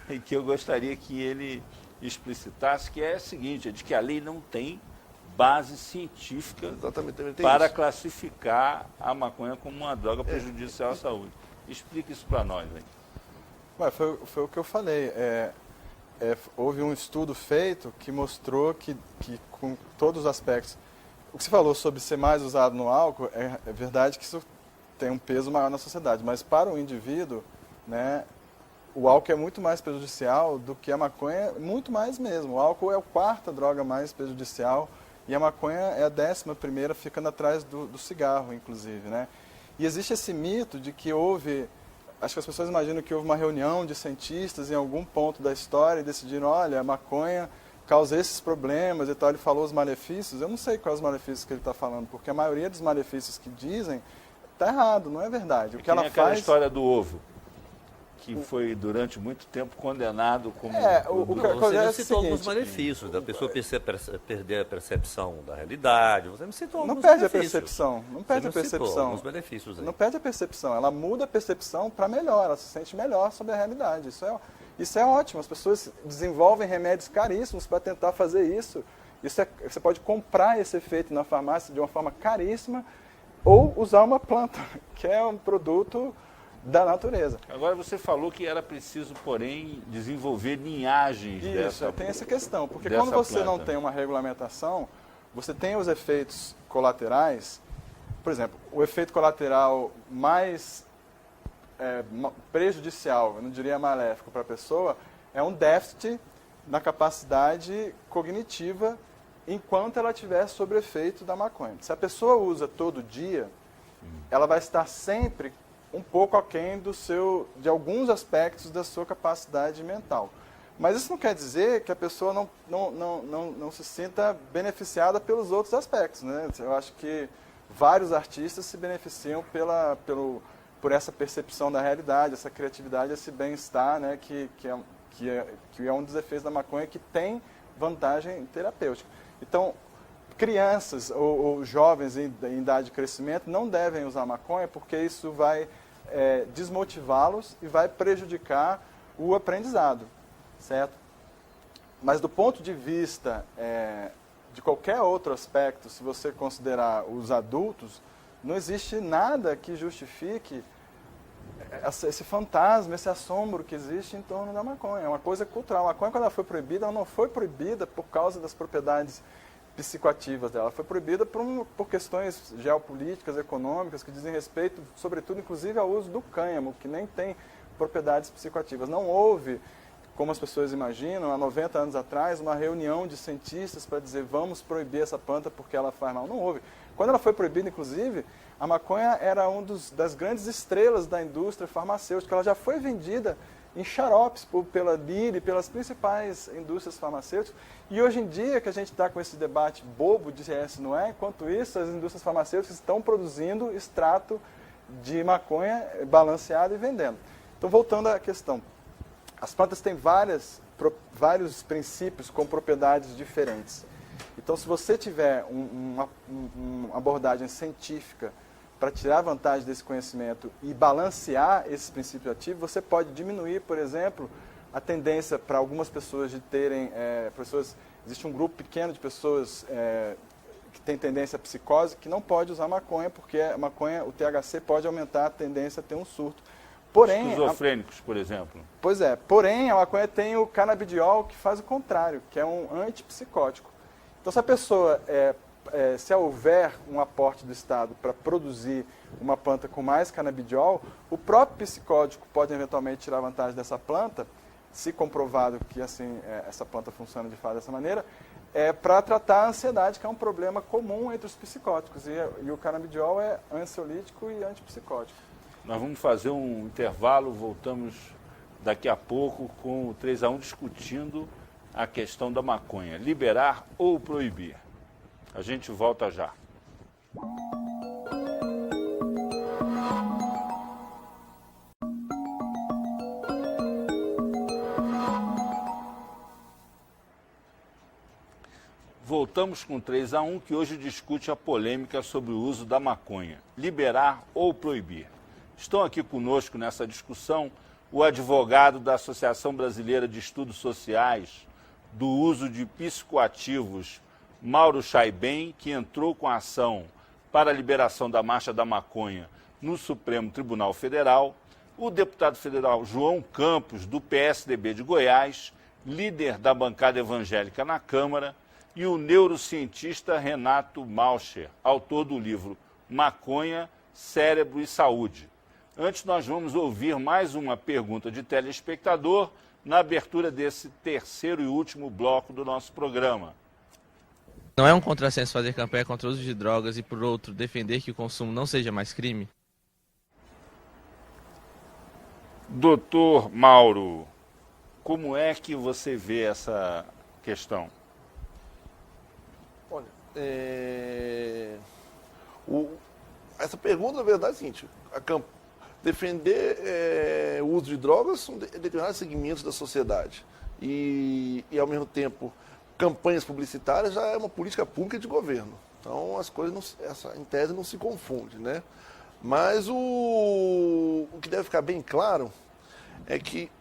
e que eu gostaria que ele explicitasse, que é a seguinte, é de que a lei não tem base científica para classificar a maconha como uma droga prejudicial à saúde. Explica isso para nós aí. Foi o que eu falei. Houve um estudo feito que mostrou que com todos os aspectos, o que você falou sobre ser mais usado no álcool, é verdade que isso tem um peso maior na sociedade, mas para o indivíduo, né, o álcool é muito mais prejudicial do que a maconha, muito mais mesmo. O álcool é a quarta droga mais prejudicial e a maconha é a 11ª, ficando atrás do cigarro, inclusive, né? E existe esse mito de que acho que as pessoas imaginam que houve uma reunião de cientistas em algum ponto da história e decidiram, olha, a maconha causa esses problemas e tal. Ele falou os malefícios. Eu não sei quais os malefícios que ele está falando, porque a maioria dos malefícios que dizem está errado, não é verdade. O que ela faz... aquela história do ovo, que foi durante muito tempo condenado como... Você me citou alguns malefícios, da pessoa perder a percepção da realidade, você me citou alguns benefícios. Não perde a percepção. Alguns benefícios aí. Não perde a percepção, ela muda a percepção para melhor, ela se sente melhor sobre a realidade. Isso é ótimo, as pessoas desenvolvem remédios caríssimos para tentar fazer isso. Você pode comprar esse efeito na farmácia de uma forma caríssima ou usar uma planta, que é um produto da natureza. Agora você falou que era preciso, porém, desenvolver linhagens dessa. Isso, tem essa questão, porque quando você não tem uma regulamentação, você tem os efeitos colaterais. Por exemplo, o efeito colateral mais prejudicial, eu não diria maléfico para a pessoa, é um déficit na capacidade cognitiva enquanto ela estiver sob efeito da maconha. Se a pessoa usa todo dia, ela vai estar sempre um pouco aquém de alguns aspectos da sua capacidade mental. Mas isso não quer dizer que a pessoa não se sinta beneficiada pelos outros aspectos, né? Eu acho que vários artistas se beneficiam por essa percepção da realidade, essa criatividade, esse bem-estar, né? que é um dos efeitos da maconha que tem vantagem terapêutica. Então, crianças ou jovens em idade de crescimento não devem usar maconha porque isso vai desmotivá-los e vai prejudicar o aprendizado, certo? Mas do ponto de vista de qualquer outro aspecto, se você considerar os adultos, não existe nada que justifique esse fantasma, esse assombro que existe em torno da maconha. É uma coisa cultural. A maconha, quando ela foi proibida, ela não foi proibida por causa das propriedades psicoativas dela. Ela foi proibida por questões geopolíticas, econômicas, que dizem respeito, sobretudo, inclusive, ao uso do cânhamo, que nem tem propriedades psicoativas. Não houve, como as pessoas imaginam, há 90 anos atrás, uma reunião de cientistas para dizer vamos proibir essa planta porque ela faz mal. Não houve. Quando ela foi proibida, inclusive, a maconha era das grandes estrelas da indústria farmacêutica. Ela já foi vendida em xaropes pela Lilly, pelas principais indústrias farmacêuticas. E hoje em dia, que a gente está com esse debate bobo de se não é, enquanto isso, as indústrias farmacêuticas estão produzindo extrato de maconha balanceado e vendendo. Então, voltando à questão. As plantas têm vários princípios com propriedades diferentes. Então, se você tiver uma abordagem científica para tirar vantagem desse conhecimento e balancear esses princípios ativos, você pode diminuir, por exemplo, a tendência para algumas pessoas de terem... existe um grupo pequeno de pessoas que tem tendência à psicose que não pode usar maconha, porque a maconha, o THC pode aumentar a tendência a ter um surto. Porém, esquizofrênicos, por exemplo. Pois é. Porém, a maconha tem o canabidiol, que faz o contrário, que é um antipsicótico. Então, se a pessoa, se houver um aporte do Estado para produzir uma planta com mais canabidiol, o próprio psicótico pode eventualmente tirar vantagem dessa planta, se comprovado que assim essa planta funciona de fato dessa maneira, para tratar a ansiedade, que é um problema comum entre os psicóticos. E o canabidiol é ansiolítico e antipsicótico. Nós vamos fazer um intervalo, voltamos daqui a pouco com o 3-1 discutindo a questão da maconha, liberar ou proibir. A gente volta já. Voltamos com 3-1, que hoje discute a polêmica sobre o uso da maconha, liberar ou proibir. Estão aqui conosco nessa discussão o advogado da Associação Brasileira de Estudos Sociais do Uso de Psicoativos, Mauro Chaibem, que entrou com a ação para a liberação da Marcha da Maconha no Supremo Tribunal Federal, o deputado federal João Campos, do PSDB de Goiás, líder da bancada evangélica na Câmara, e o neurocientista Renato Malcher, autor do livro Maconha, Cérebro e Saúde. Antes, nós vamos ouvir mais uma pergunta de telespectador na abertura desse terceiro e último bloco do nosso programa. Não é um contrassenso fazer campanha contra o uso de drogas e, por outro, defender que o consumo não seja mais crime? Doutor Mauro, como é que você vê essa questão? Olha, essa pergunta, na verdade, é a seguinte: defender o uso de drogas são determinados segmentos da sociedade. E, ao mesmo tempo, campanhas publicitárias já é uma política pública de governo. Então, as coisas, em tese, não se confundem, né? Mas o que deve ficar bem claro é que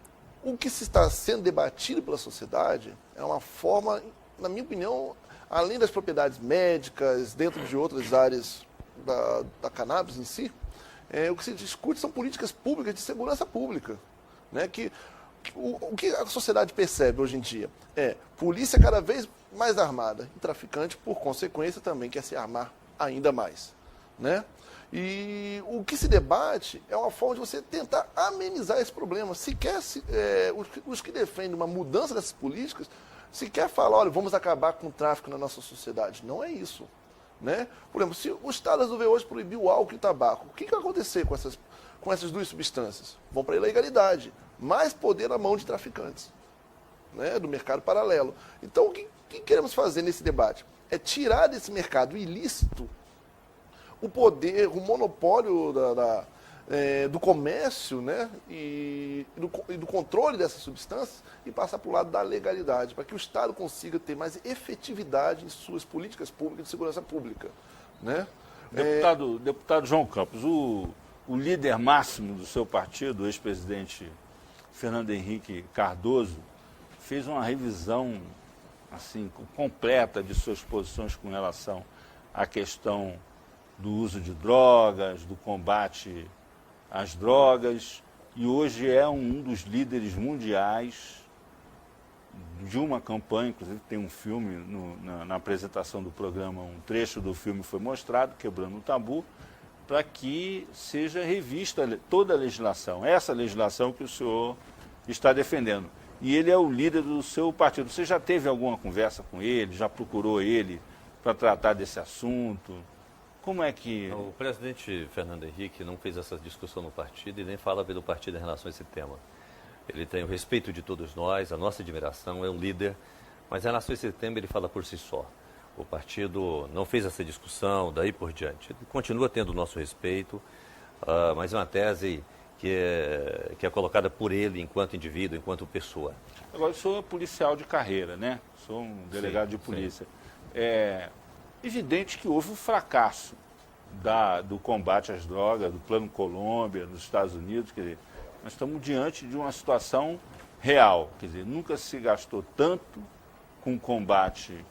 o que se está sendo debatido pela sociedade é uma forma, na minha opinião, além das propriedades médicas, dentro de outras áreas da cannabis em si, o que se discute são políticas públicas de segurança pública, né? O que a sociedade percebe hoje em dia é polícia cada vez mais armada e traficante, por consequência, também quer se armar ainda mais, né? E o que se debate é uma forma de você tentar amenizar esse problema. Os que defendem uma mudança dessas políticas, se quer falar, olha, vamos acabar com o tráfico na nossa sociedade. Não é isso. Né? Por exemplo, se o Estado resolver hoje proibir o álcool e o tabaco, o que vai acontecer com essas duas substâncias? Vão para a ilegalidade. Mais poder na mão de traficantes, né? Do mercado paralelo. Então, o que queremos fazer nesse debate? É tirar desse mercado ilícito o poder, o monopólio do comércio, né, e do controle dessas substâncias e passar para o lado da legalidade, para que o Estado consiga ter mais efetividade em suas políticas públicas de segurança pública. Né? Deputado João Campos, o líder máximo do seu partido, o ex-presidente Fernando Henrique Cardoso, fez uma revisão assim, completa de suas posições com relação à questão do uso de drogas, do combate às drogas, e hoje é um dos líderes mundiais de uma campanha, inclusive tem um filme na apresentação do programa, um trecho do filme foi mostrado, Quebrando o Tabu, para que seja revista toda a legislação, essa legislação que o senhor está defendendo. E ele é o líder do seu partido. Você já teve alguma conversa com ele, já procurou ele para tratar desse assunto? Como é que... O presidente Fernando Henrique não fez essa discussão no partido e nem fala pelo partido em relação a esse tema. Ele tem o respeito de todos nós, a nossa admiração, é um líder, mas em relação a esse tema ele fala por si só. O partido não fez essa discussão, daí por diante. Ele continua tendo o nosso respeito, mas é uma tese que é colocada por ele enquanto indivíduo, enquanto pessoa. Agora, eu sou policial de carreira, né? Sou um delegado de polícia. É evidente que houve um fracasso do combate às drogas, do Plano Colômbia, nos Estados Unidos. Quer dizer, nós estamos diante de uma situação real. Quer dizer, nunca se gastou tanto com combate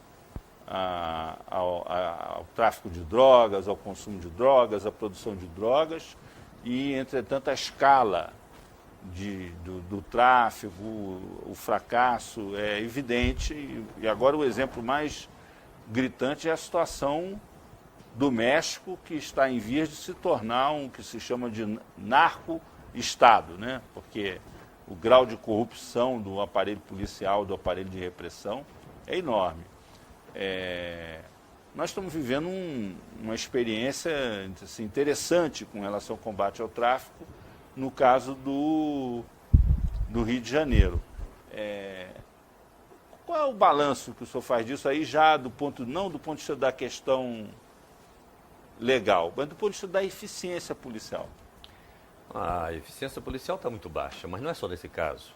ao tráfico de drogas, ao consumo de drogas, à produção de drogas, e, entretanto, a escala do tráfico, o fracasso é evidente, e agora o exemplo mais gritante é a situação do México, que está em vias de se tornar um que se chama de narco-estado, né? Porque o grau de corrupção do aparelho policial, do aparelho de repressão, é enorme. Nós estamos vivendo uma experiência assim, interessante com relação ao combate ao tráfico, no caso do Rio de Janeiro. Qual é o balanço que o senhor faz disso aí, já não do ponto de vista da questão legal, mas do ponto de vista da eficiência policial? A eficiência policial está muito baixa, mas não é só nesse caso.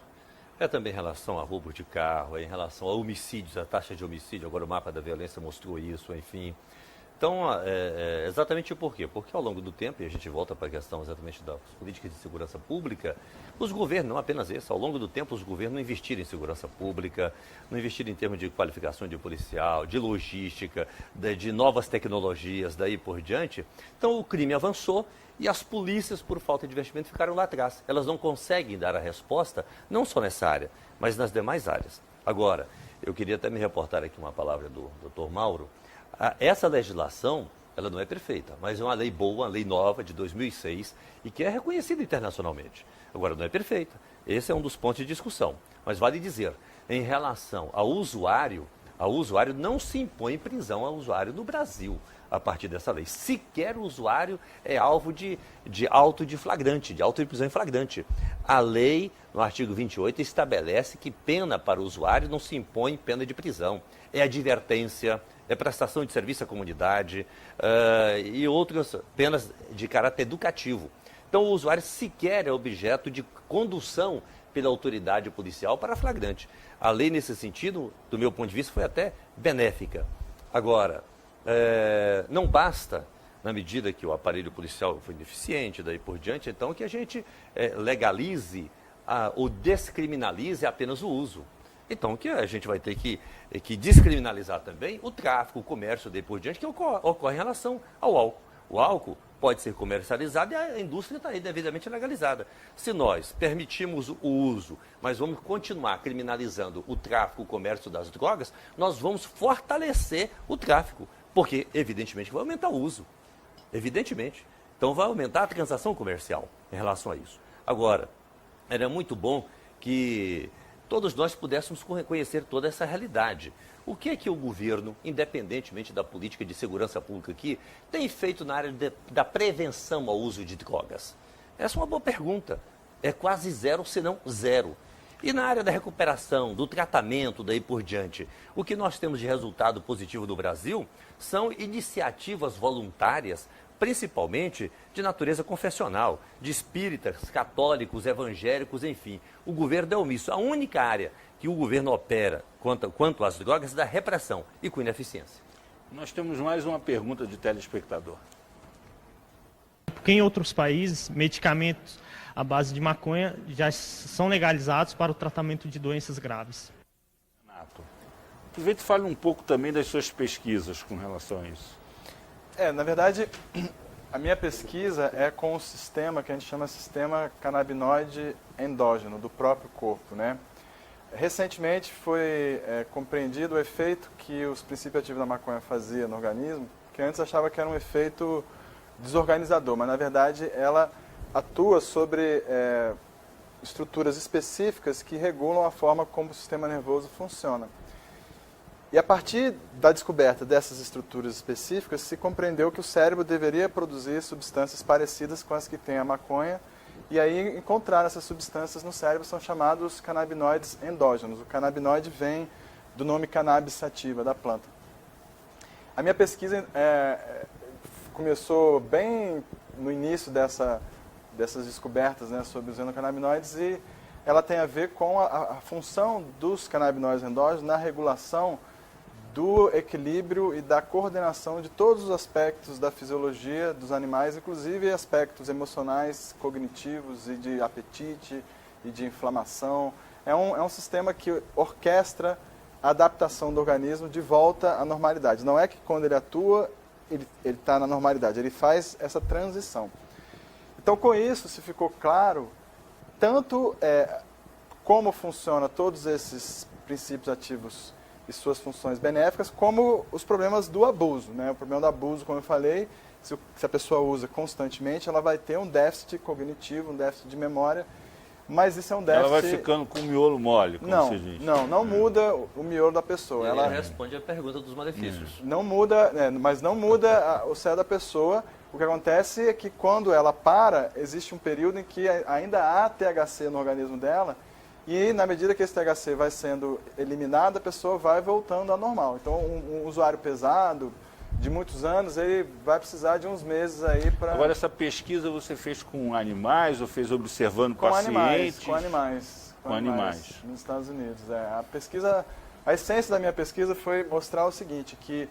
É também em relação a roubo de carro, é em relação a homicídios, a taxa de homicídio, agora o mapa da violência mostrou isso, enfim. Então, exatamente por quê? Porque ao longo do tempo, e a gente volta para a questão exatamente das políticas de segurança pública, os governos, não apenas esse, ao longo do tempo os governos não investiram em segurança pública, não investiram em termos de qualificação de policial, de logística, de novas tecnologias, daí por diante. Então o crime avançou e as polícias, por falta de investimento, ficaram lá atrás. Elas não conseguem dar a resposta, não só nessa área, mas nas demais áreas. Agora, eu queria até me reportar aqui uma palavra do Dr. Mauro. Essa legislação, ela não é perfeita, mas é uma lei boa, uma lei nova de 2006 e que é reconhecida internacionalmente. Agora, não é perfeita. Esse é um dos pontos de discussão. Mas vale dizer, em relação ao usuário não se impõe prisão ao usuário no Brasil a partir dessa lei. Sequer o usuário é alvo de auto de prisão em flagrante. A lei, no artigo 28, estabelece que pena para o usuário não se impõe pena de prisão. É advertência, é prestação de serviço à comunidade e outras penas de caráter educativo. Então, o usuário sequer é objeto de condução pela autoridade policial para flagrante. A lei, nesse sentido, do meu ponto de vista, foi até benéfica. Agora, não basta, na medida que o aparelho policial foi deficiente, daí por diante, então, que a gente legalize ou descriminalize apenas o uso. Então, que a gente vai ter que descriminalizar também o tráfico, o comércio, daí por diante, que ocorre em relação ao álcool. O álcool pode ser comercializado e a indústria está aí devidamente legalizada. Se nós permitimos o uso, mas vamos continuar criminalizando o tráfico, o comércio das drogas, nós vamos fortalecer o tráfico, porque evidentemente vai aumentar o uso. Evidentemente. Então vai aumentar a transação comercial em relação a isso. Agora, era muito bom que todos nós pudéssemos conhecer toda essa realidade. O que é que o governo, independentemente da política de segurança pública aqui, tem feito na área da prevenção ao uso de drogas? Essa é uma boa pergunta. É quase zero, se não zero. E na área da recuperação, do tratamento, daí por diante, o que nós temos de resultado positivo no Brasil são iniciativas voluntárias, principalmente de natureza confessional, de espíritas, católicos, evangélicos, enfim. O governo é omisso. A única área que o governo opera quanto às drogas é da repressão e com ineficiência. Nós temos mais uma pergunta de telespectador. Porque em outros países, medicamentos à base de maconha já são legalizados para o tratamento de doenças graves. Renato, aproveita e fale um pouco também das suas pesquisas com relação a isso. Na verdade, a minha pesquisa é com o sistema que a gente chama de sistema canabinoide endógeno, do próprio corpo, né? Recentemente foi compreendido o efeito que os princípios ativos da maconha faziam no organismo, que antes achava que era um efeito desorganizador, mas na verdade ela atua sobre estruturas específicas que regulam a forma como o sistema nervoso funciona. E a partir da descoberta dessas estruturas específicas, se compreendeu que o cérebro deveria produzir substâncias parecidas com as que tem a maconha, e aí encontrar essas substâncias no cérebro são chamados canabinoides endógenos. O canabinoide vem do nome cannabis sativa, da planta. A minha pesquisa começou bem no início dessas descobertas, né, sobre os endocannabinoides, e ela tem a ver com a função dos canabinoides endógenos na regulação do equilíbrio e da coordenação de todos os aspectos da fisiologia dos animais, inclusive aspectos emocionais, cognitivos e de apetite e de inflamação. É um sistema que orquestra a adaptação do organismo de volta à normalidade. Não é que quando ele atua, ele está na normalidade, ele faz essa transição. Então, com isso, se ficou claro tanto como funciona todos esses princípios ativos e suas funções benéficas, como os problemas do abuso, né? O problema do abuso, como eu falei, se a pessoa usa constantemente, ela vai ter um déficit cognitivo, um déficit de memória, mas isso é um déficit... Ela vai ficando com o miolo mole, como se diz. Não muda o miolo da pessoa. Ela responde a pergunta dos malefícios. Não muda, mas não muda o cérebro da pessoa. O que acontece é que quando ela para, existe um período em que ainda há THC no organismo dela, e na medida que esse THC vai sendo eliminado, a pessoa vai voltando ao normal. Então, um usuário pesado, de muitos anos, ele vai precisar de uns meses aí para... Agora, essa pesquisa você fez com animais ou fez observando pacientes? Com animais. Nos Estados Unidos. A essência da minha pesquisa foi mostrar o seguinte, que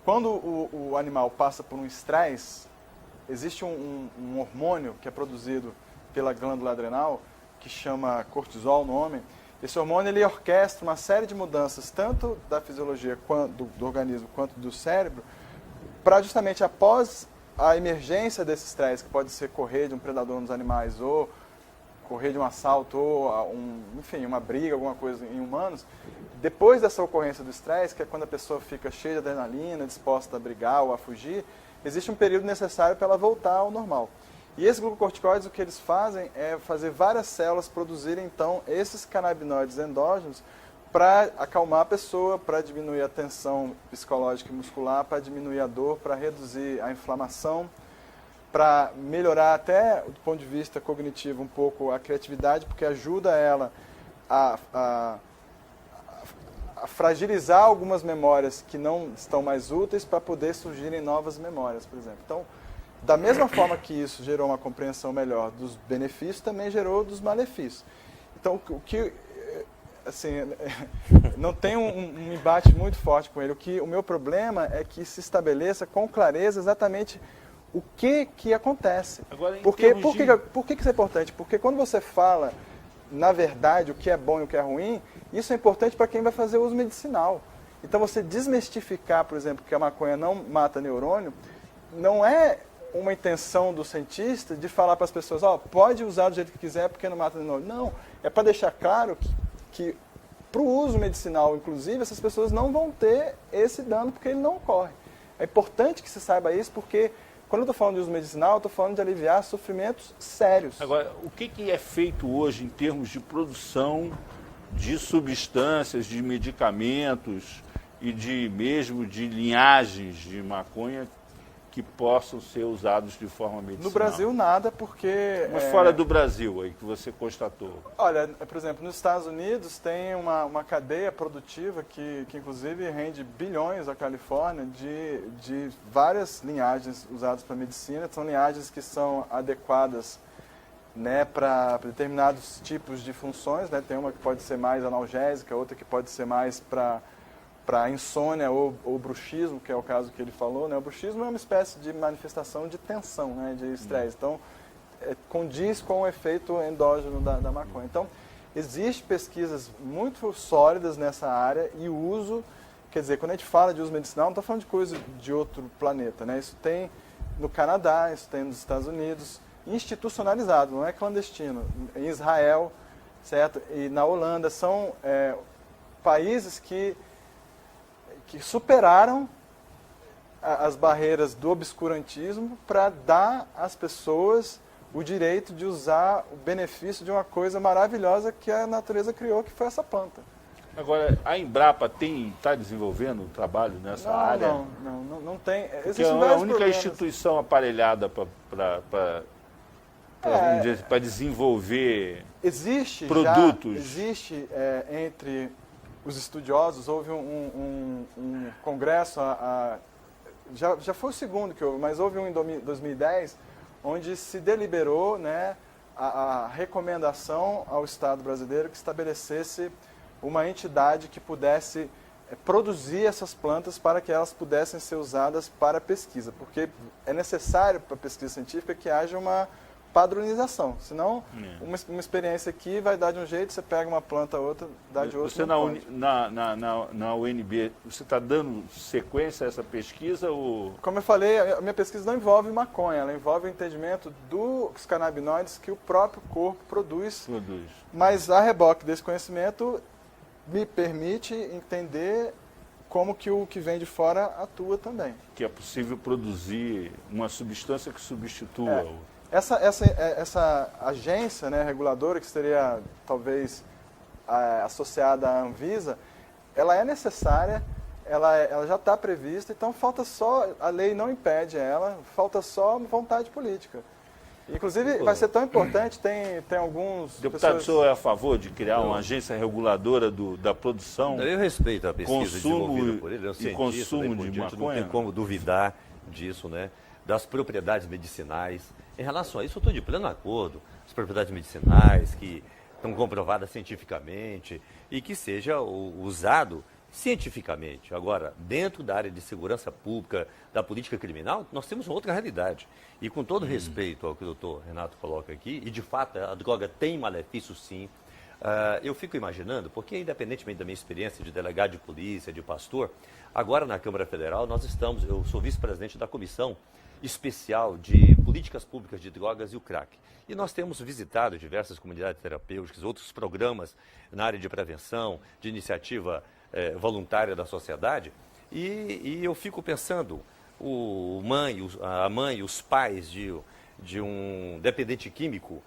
quando o animal passa por um estresse, existe um hormônio que é produzido pela glândula adrenal, que chama cortisol no homem. Esse hormônio ele orquestra uma série de mudanças, tanto da fisiologia do organismo quanto do cérebro, para justamente após a emergência desse estresse, que pode ser correr de um predador nos animais, ou correr de um assalto, ou enfim, uma briga, alguma coisa em humanos, depois dessa ocorrência do estresse, que é quando a pessoa fica cheia de adrenalina, disposta a brigar ou a fugir, existe um período necessário para ela voltar ao normal. E esses glucocorticoides, o que eles fazem é fazer várias células produzirem, então, esses canabinoides endógenos para acalmar a pessoa, para diminuir a tensão psicológica e muscular, para diminuir a dor, para reduzir a inflamação, para melhorar até, do ponto de vista cognitivo, um pouco a criatividade, porque ajuda ela a fragilizar algumas memórias que não estão mais úteis para poder surgirem novas memórias, por exemplo. Então, da mesma forma que isso gerou uma compreensão melhor dos benefícios, também gerou dos malefícios. Então, o que, assim, não tem um embate muito forte com ele. O meu problema é que se estabeleça com clareza exatamente o que acontece. Agora, por que isso é importante? Porque quando você fala, na verdade, o que é bom e o que é ruim, isso é importante para quem vai fazer uso medicinal. Então, você desmistificar, por exemplo, que a maconha não mata neurônio, não é uma intenção do cientista de falar para as pessoas, pode usar do jeito que quiser porque não mata neurônio. Não, é para deixar claro que para o uso medicinal, inclusive, essas pessoas não vão ter esse dano porque ele não ocorre. É importante que se saiba isso porque Quando eu estou falando de uso medicinal, eu estou falando de aliviar sofrimentos sérios. Agora, o que é feito hoje em termos de produção de substâncias, de medicamentos e mesmo de linhagens de maconha que possam ser usados de forma medicinal? No Brasil, nada, porque... Mas fora do Brasil, aí, que você constatou. Olha, por exemplo, nos Estados Unidos tem uma cadeia produtiva que inclusive rende bilhões à Califórnia de várias linhagens usadas para medicina. São linhagens que são adequadas, né, para determinados tipos de funções, né? Tem uma que pode ser mais analgésica, outra que pode ser mais para insônia ou bruxismo, que é o caso que ele falou, né? O bruxismo é uma espécie de manifestação de tensão, né? De estresse. Então, condiz com o efeito endógeno da maconha. Então, existem pesquisas muito sólidas nessa área e o uso, quer dizer, quando a gente fala de uso medicinal, não está falando de coisa de outro planeta, né? Isso tem no Canadá, isso tem nos Estados Unidos, institucionalizado, não é clandestino. Em Israel, certo? E na Holanda, são países que superaram as barreiras do obscurantismo para dar às pessoas o direito de usar o benefício de uma coisa maravilhosa que a natureza criou, que foi essa planta. Agora, a Embrapa está desenvolvendo trabalho nessa área? Não tem. Porque é a única instituição aparelhada para desenvolver produtos. Existe entre os estudiosos, houve um congresso, já foi o segundo que houve, mas houve um em 2010, onde se deliberou, né, a recomendação ao Estado brasileiro que estabelecesse uma entidade que pudesse produzir essas plantas para que elas pudessem ser usadas para pesquisa, porque é necessário para a pesquisa científica que haja uma padronização, senão uma experiência aqui vai dar de um jeito, você pega uma planta, outra, dá de outro. Você na UNB, você está dando sequência a essa pesquisa? Ou... Como eu falei, a minha pesquisa não envolve maconha, ela envolve o entendimento dos canabinoides que o próprio corpo produz. Mas a reboque desse conhecimento me permite entender como que o que vem de fora atua também. Que é possível produzir uma substância que substitua o... Essa agência, né, reguladora, que seria talvez associada à Anvisa, ela é necessária, ela já está prevista, então falta só, a lei não impede ela, falta só vontade política. Inclusive, vai ser tão importante, tem alguns... Deputado, o senhor é a favor de criar uma agência reguladora da produção? Eu respeito a pesquisa desenvolvida por ele, e consumo de maconha? Não tem como duvidar disso, né? Das propriedades medicinais. Em relação a isso, eu estou de pleno acordo. As propriedades medicinais que estão comprovadas cientificamente e que seja usado cientificamente. Agora, dentro da área de segurança pública, da política criminal, nós temos uma outra realidade. E com todo respeito ao que o doutor Renato coloca aqui, e de fato a droga tem malefício sim, eu fico imaginando, porque independentemente da minha experiência de delegado de polícia, de pastor, agora na Câmara Federal eu sou vice-presidente da Comissão Especial de Políticas Públicas de Drogas e o Crack. E nós temos visitado diversas comunidades terapêuticas, outros programas na área de prevenção, de iniciativa voluntária da sociedade, e eu fico pensando, a mãe, os pais de um dependente químico,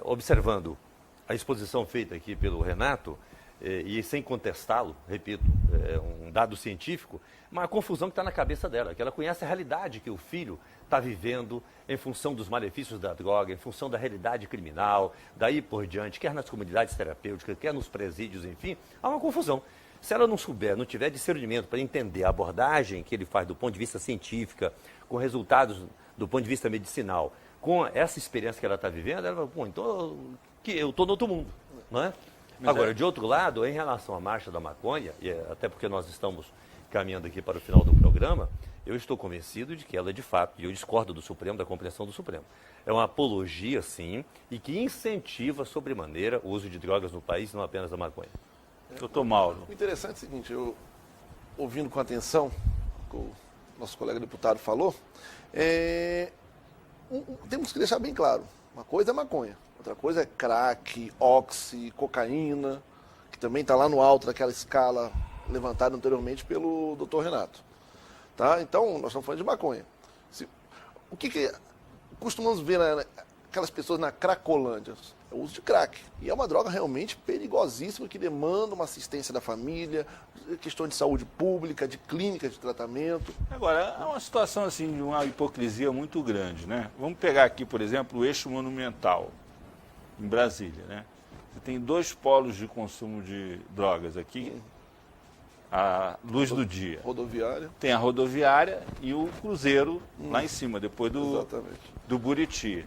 observando a exposição feita aqui pelo Renato, e sem contestá-lo, repito, é um dado científico, uma confusão que está na cabeça dela, que ela conhece a realidade que o filho está vivendo em função dos malefícios da droga, em função da realidade criminal, daí por diante, quer nas comunidades terapêuticas, quer nos presídios, enfim, há uma confusão. Se ela não souber, não tiver discernimento para entender a abordagem que ele faz do ponto de vista científico, com resultados do ponto de vista medicinal, com essa experiência que ela está vivendo, ela fala, pô, então eu estou no outro mundo, não é? Agora, de outro lado, em relação à marcha da maconha, e até porque nós estamos caminhando aqui para o final do programa, eu estou convencido de que ela, de fato, e eu discordo do Supremo, da compreensão do Supremo, é uma apologia, sim, e que incentiva sobremaneira o uso de drogas no país, não apenas da maconha. Doutor Mauro. O interessante é o seguinte, eu, ouvindo com atenção o que o nosso colega deputado falou, temos que deixar bem claro, uma coisa é maconha, outra coisa é crack, oxi, cocaína, que também está lá no alto daquela escala levantada anteriormente pelo doutor Renato. Tá? Então, nós estamos falando de maconha. o que costumamos ver aquelas pessoas na Cracolândia? É o uso de crack. E é uma droga realmente perigosíssima que demanda uma assistência da família, questão de saúde pública, de clínica de tratamento. Agora, é uma situação assim de uma hipocrisia muito grande, né? Vamos pegar aqui, por exemplo, o Eixo Monumental, em Brasília, né? Você tem 2 polos de consumo de drogas aqui, a Luz do Dia. Rodoviária. Tem a rodoviária e o cruzeiro lá em cima, depois do Buriti.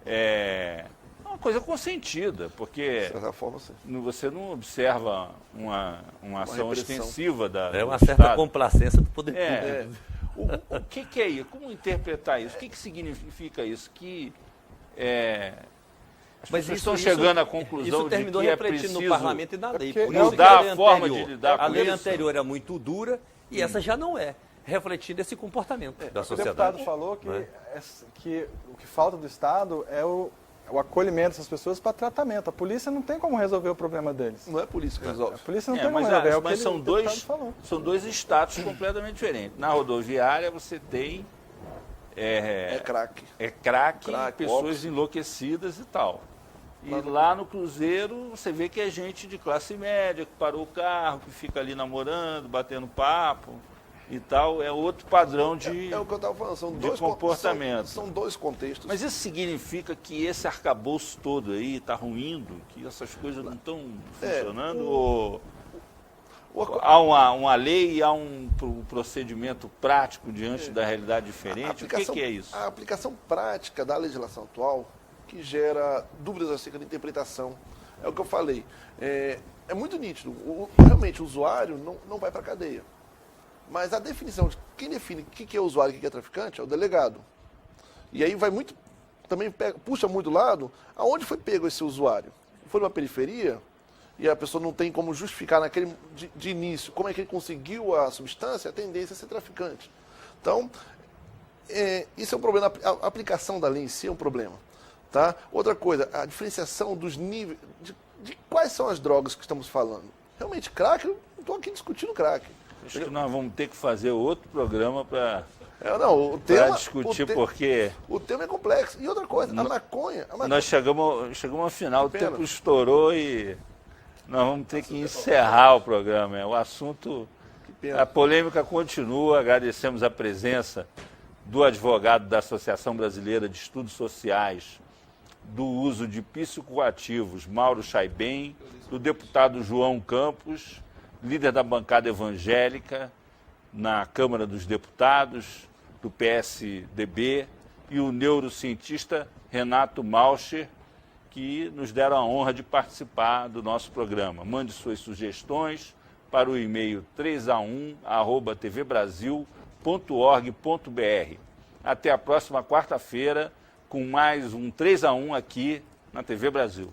É uma coisa consentida, porque de certa forma, sim. Você não observa uma ação ostensiva da É uma do certa Estado. complacência do poder público. O que é isso? Como interpretar isso? O que significa isso? Que as pessoas estão chegando à conclusão isso terminou de que refletindo preciso no parlamento e na lei. mudar a forma de lidar com a lei isso. anterior era muito dura e essa já não é, refletindo esse comportamento da O sociedade. deputado falou que o que falta do Estado é o acolhimento dessas pessoas para tratamento. A polícia não tem como resolver o problema deles. Não é a polícia que resolve. A polícia não tem como resolver. É o que mas o deputado falou. são 2 status completamente diferentes. Na rodoviária você tem crack. Crack, pessoas enlouquecidas e tal. E lá no cruzeiro você vê que é gente de classe média, que parou o carro, que fica ali namorando, batendo papo e tal. É outro padrão de É o que eu estava falando, são de 2 comportamento. São 2 contextos. Mas isso significa que esse arcabouço todo aí está ruindo, que essas coisas não estão funcionando? Ou há uma lei e há um procedimento prático diante da realidade diferente? O que é isso? A aplicação prática da legislação atual que gera dúvidas acerca da interpretação. É o que eu falei. É muito nítido. Realmente, o usuário não vai para a cadeia. Mas a definição de quem define o que é usuário e o que é traficante é o delegado. E aí vai muito, também puxa muito do lado, aonde foi pego esse usuário? Foi numa periferia e a pessoa não tem como justificar naquele de início como é que ele conseguiu a substância, a tendência é ser traficante. Então, isso é um problema. A aplicação da lei em si é um problema. Tá? Outra coisa, a diferenciação dos níveis, de quais são as drogas que estamos falando. Realmente, crack, eu não estou aqui discutindo crack. Acho que nós vamos ter que fazer outro programa para discutir, porque o tema é complexo. E outra coisa, a maconha... Nós chegamos ao final, o tempo estourou e nós vamos ter que encerrar o programa. O assunto, a polêmica continua. Agradecemos a presença do advogado da Associação Brasileira de Estudos Sociais do Uso de Psicoativos, Mauro Chaibem, do deputado João Campos, líder da bancada evangélica na Câmara dos Deputados, do PSDB, e o neurocientista Renato Malcher, que nos deram a honra de participar do nosso programa. Mande suas sugestões para o e-mail 3a1@tvbrasil.org.br. Até a próxima quarta-feira com mais um 3 a 1 aqui na TV Brasil.